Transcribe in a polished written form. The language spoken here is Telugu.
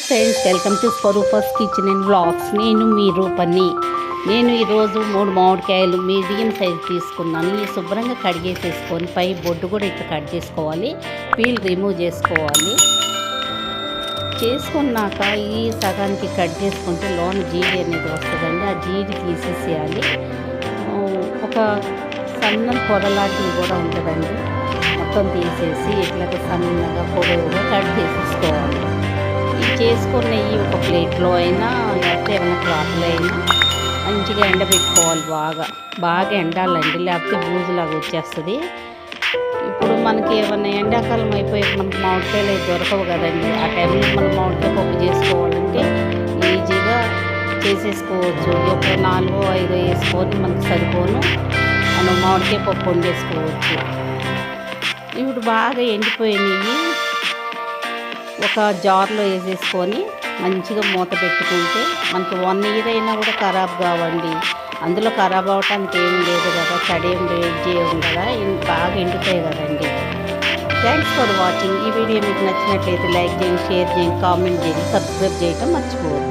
Friends, welcome to Swarupa's kitchen and vlogs. నేను మీ రూపని. నేను ఈరోజు 3 మామిడికాయలు మీడియం సైజ్ తీసుకున్నాను. ఈ శుభ్రంగా కడిగేసేసుకొని పై బొడ్డు కూడా ఇట్లా కట్ చేసుకోవాలి, పీల్ రిమూవ్ చేసుకోవాలి. చేసుకున్నాక ఈ సగానికి కట్ చేసుకుంటే లోన జీడి అనేది వస్తుందండి. ఆ జీడి తీసేసేయాలి. ఒక సన్న పొరలాంటివి కూడా ఉంటుందండి. మొత్తం తీసేసి ఇట్లా సన్నగా పొడవుగా కట్ చేసేసుకోవాలి. ఈ చేసుకున్నవి ఒక ప్లేట్లో అయినా లేకపోతే ఏమైనా క్లాత్లో అయినా మంచిగా ఎండబెట్టుకోవాలి. బాగా ఎండాలండి, లేకపోతే బూజులాగా వచ్చేస్తుంది. ఇప్పుడు మనకి ఏమైనా ఎండాకాలం అయిపోయి మనకి మామిడికాయలు అయితే దొరకవు కదండి. ఆ టైంలో మనం మామిడికాయ పప్పు చేసుకోవాలంటే ఈజీగా చేసేసుకోవచ్చు. ఒక 4-5 వేసుకొని మనకు సరిపోను మనం మామిడికాయ పప్పు వండేసుకోవచ్చు. ఇప్పుడు బాగా ఎండిపోయినవి ఒక జార్లో వేసేసుకొని మంచిగా మూత పెట్టుకుంటే మనకు 1 ఇయర్ అయినా కూడా ఖరాబ్ కావండి. అందులో ఖరాబ్ అవటానికి ఏం లేదు కదా, తడేం చేయడం కదా, బాగా ఎండుతాయి కదండి. Thanks for watching. ఈ వీడియో మీకు నచ్చినట్లయితే లైక్ చేయండి, షేర్ చేయండి, కామెంట్ చేయండి, సబ్స్క్రైబ్ చేయటం మర్చిపోవద్దు.